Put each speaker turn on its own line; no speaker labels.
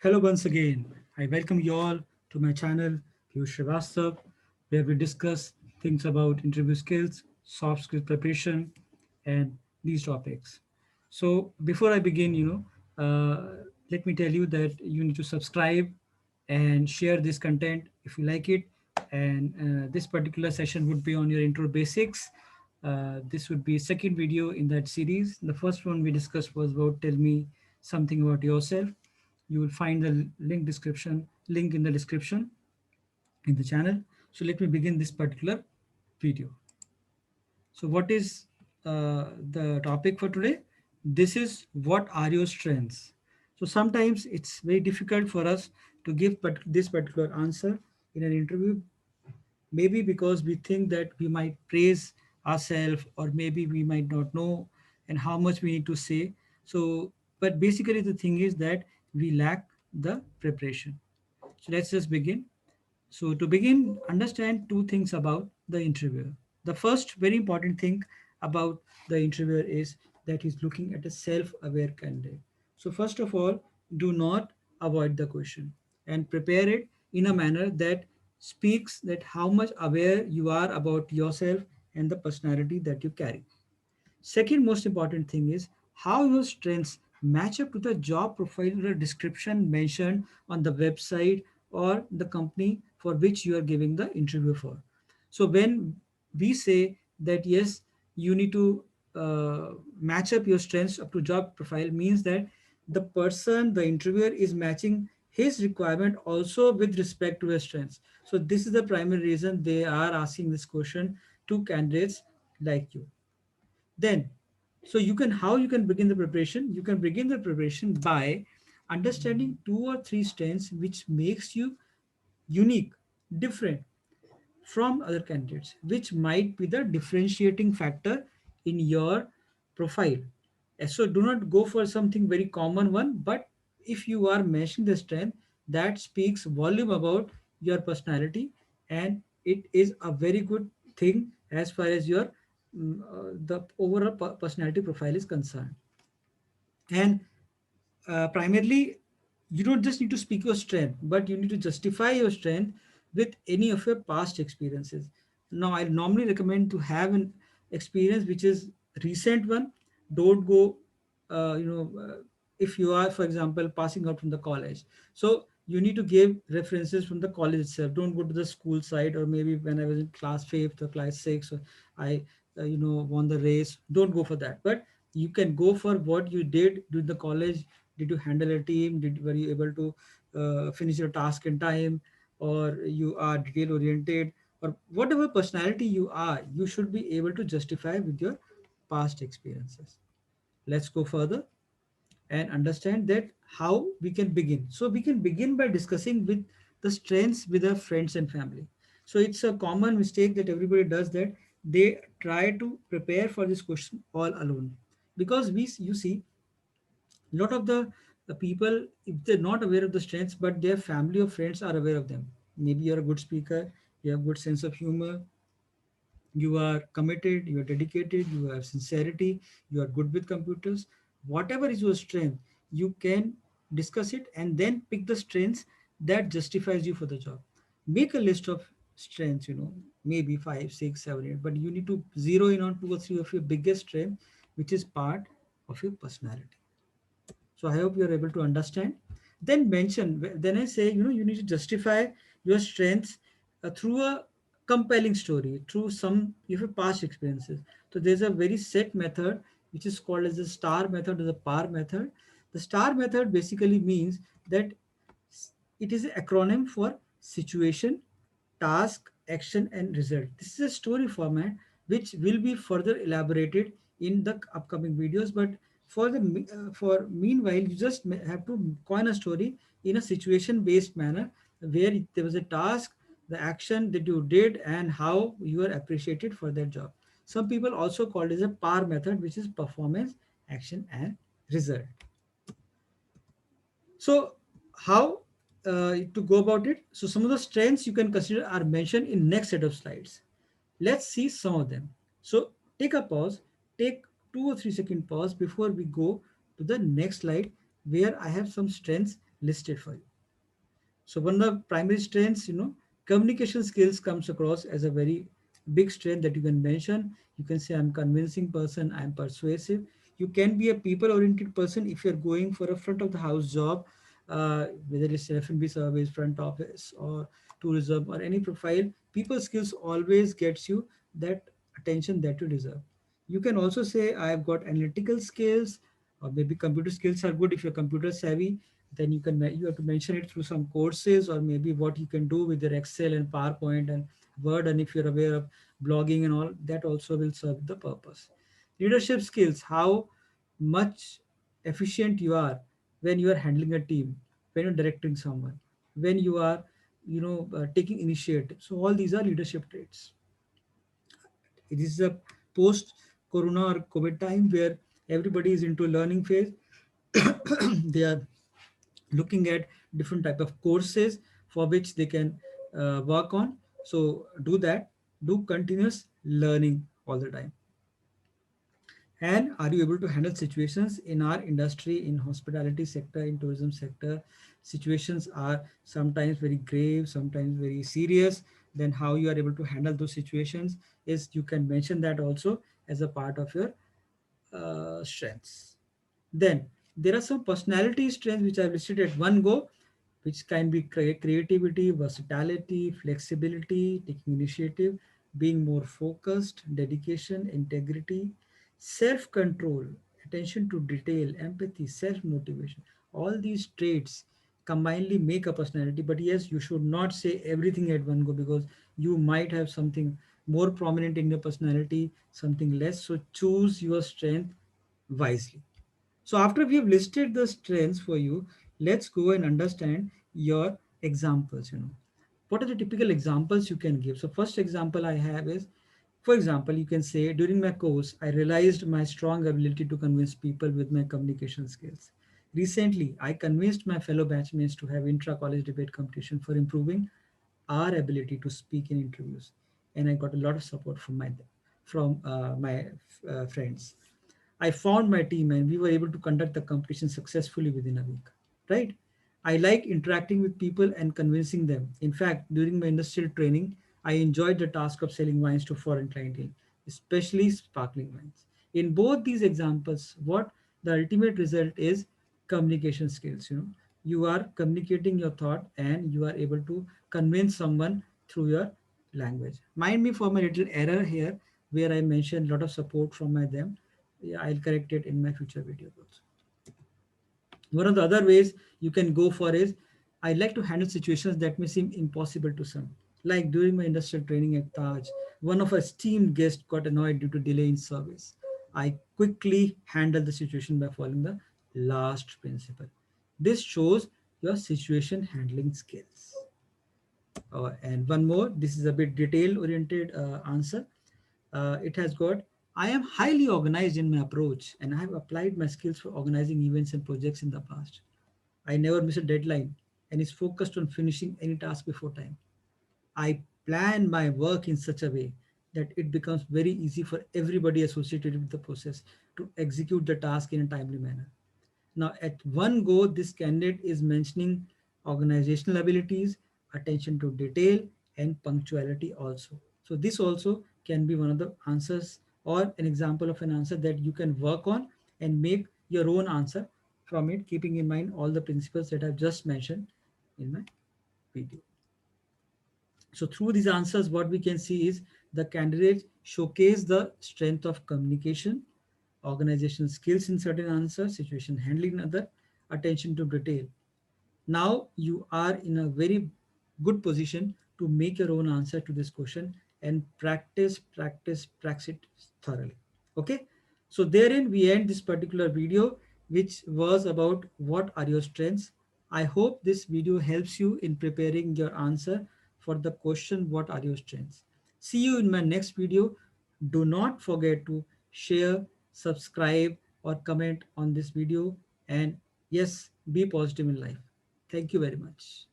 Hello once again. I welcome you all to my channel, Piyush Srivastav, where we discuss things about interview skills, soft skills preparation, and these topics. So before I begin, let me tell you that you need to subscribe and share this content if you like it. And this particular session would be on your intro basics. This would be second video in that series. The first one we discussed was about tell me something about yourself. You will find the link in the description in the channel. So let me begin this particular video. So what is the topic for today? This is what are your strengths. So sometimes it's very difficult for us to give this particular answer in an interview, maybe because we think that we might praise ourselves, or maybe we might not know and how much we need to say. So but basically the thing is that we lack the preparation. So let's just begin. So to begin, understand two things about the interviewer. The first very important thing about the interviewer is that he's looking at a self-aware candidate. So first of all, do not avoid the question and prepare it in a manner that speaks that how much aware you are about yourself and the personality that you carry. Second most important thing is how your strengths match up to the job profile or description mentioned on the website or the company for which you are giving the interview for. So when we say that yes, you need to match up your strengths up to job profile, means that the interviewer is matching his requirement also with respect to his strengths. So this is the primary reason they are asking this question to candidates like you. Then, so you can how you can begin the preparation? You can begin the preparation by understanding two or three strengths which makes you unique, different from other candidates, which might be the differentiating factor in your profile. So do not go for something very common one, but if you are mentioning the strength, that speaks volume about your personality, and it is a very good thing as far as your the overall personality profile is concerned. And primarily, you don't just need to speak your strength, but you need to justify your strength with any of your past experiences. Now I normally recommend to have an experience which is recent one. Don't go if you are, for example, passing out from the college, so you need to give references from the college itself. Don't go to the school side, or maybe when I was in class 5th or class 6, or I won the race. Don't go for that, but you can go for what you did during the college. Did you handle a team? Were you able to finish your task in time, or you are detail oriented, or whatever personality you are, you should be able to justify with your past experiences. Let's go further and understand that how we can begin. So we can begin by discussing with the strengths with our friends and family. So it's a common mistake that everybody does, that they try to prepare for this question all alone, because you see a lot of the people, if they're not aware of the strengths, but their family or friends are aware of them. Maybe you're a good speaker, you have good sense of humor, you are committed, you are dedicated, you have sincerity, you are good with computers. Whatever is your strength, you can discuss it and then pick the strengths that justifies you for the job. Make a list of strengths, maybe five, six, seven, eight, but you need to zero in on two or three of your biggest strength, which is part of your personality. So I hope you're able to understand. Then I say, you need to justify your strengths through a compelling story, through some of your past experiences. So there's a very set method which is called as the STAR method or the PAR method. The STAR method basically means that it is an acronym for situation, task, action, and result. This is a story format which will be further elaborated in the upcoming videos. But for meanwhile, you just have to coin a story in a situation-based manner, where there was a task, the action that you did, and how you are appreciated for that job. Some people also call it as a PAR method, which is performance, action, and result. So how to go about it? So some of the strengths you can consider are mentioned in next set of slides. Let's see some of them. So take a pause, take 2 or 3 second pause before we go to the next slide, where I have some strengths listed for you. So one of the primary strengths, communication skills comes across as a very big strength that you can mention. You can say I'm convincing person, I'm persuasive. You can be a people-oriented person if you're going for a front of the house job, whether it's F&B service, front office, or tourism, or any profile. People skills always gets you that attention that you deserve. You can also say I've got analytical skills, or maybe computer skills are good if you're computer savvy. Then you have to mention it through some courses, or maybe what you can do with your Excel and PowerPoint and Word. And if you're aware of blogging and all, that also will serve the purpose. Leadership skills, how much efficient you are when you are handling a team, when you're directing someone, when you are taking initiative. So all these are leadership traits. It is a post corona or COVID time where everybody is into learning phase. They are looking at different type of courses for which they can work on. So do that. Do continuous learning all the time. And are you able to handle situations in our industry, in hospitality sector, in tourism sector? Situations are sometimes very grave, sometimes very serious. Then how you are able to handle those situations is, you can mention that also as a part of your strengths. Then there are some personality strengths which I've listed at one go, which can be creativity, versatility, flexibility, taking initiative, being more focused, dedication, integrity, self control, attention to detail, empathy, self motivation. All these traits combinedly make a personality. But yes, you should not say everything at one go, because you might have something more prominent in your personality, something less. So choose your strength wisely. So after we have listed the strengths for you, let's go and understand your examples. What are the typical examples you can give? So first example I have is, for example, you can say, during my course, I realized my strong ability to convince people with my communication skills. Recently, I convinced my fellow batchmates to have intra-college debate competition for improving our ability to speak in interviews, and I got a lot of support from my friends. I found my team and we were able to conduct the competition successfully within a week. Right? I like interacting with people and convincing them. In fact, during my industrial training, I enjoyed the task of selling wines to foreign clientele, especially sparkling wines. In both these examples, what the ultimate result is, communication skills. You are communicating your thought and you are able to convince someone through your language. Mind me for my little error here, where I mentioned a lot of support from my them. Yeah, I'll correct it in my future videos also. One of the other ways you can go for is, I like to handle situations that may seem impossible to some. Like during my industrial training at Taj, one of our esteemed guests got annoyed due to delay in service. I quickly handled the situation by following the last principle. This shows your situation handling skills. And one more, this is a bit detail oriented answer. It has got, I am highly organized in my approach and I have applied my skills for organizing events and projects in the past. I never miss a deadline and is focused on finishing any task before time. I plan my work in such a way that it becomes very easy for everybody associated with the process to execute the task in a timely manner. Now, at one go, this candidate is mentioning organizational abilities, attention to detail, and punctuality also. So, this also can be one of the answers, or an example of an answer that you can work on and make your own answer from it, keeping in mind all the principles that I've just mentioned in my video. So through these answers, what we can see is, the candidates showcase the strength of communication, organizational skills in certain answers, situation handling in other, attention to detail. Now you are in a very good position to make your own answer to this question and practice it thoroughly. Okay. So therein we end this particular video, which was about what are your strengths. I hope this video helps you in preparing your answer for the question, what are your strengths. See you in my next video. Do not forget to share, subscribe, or comment on this video. And yes, be positive in life. Thank you very much.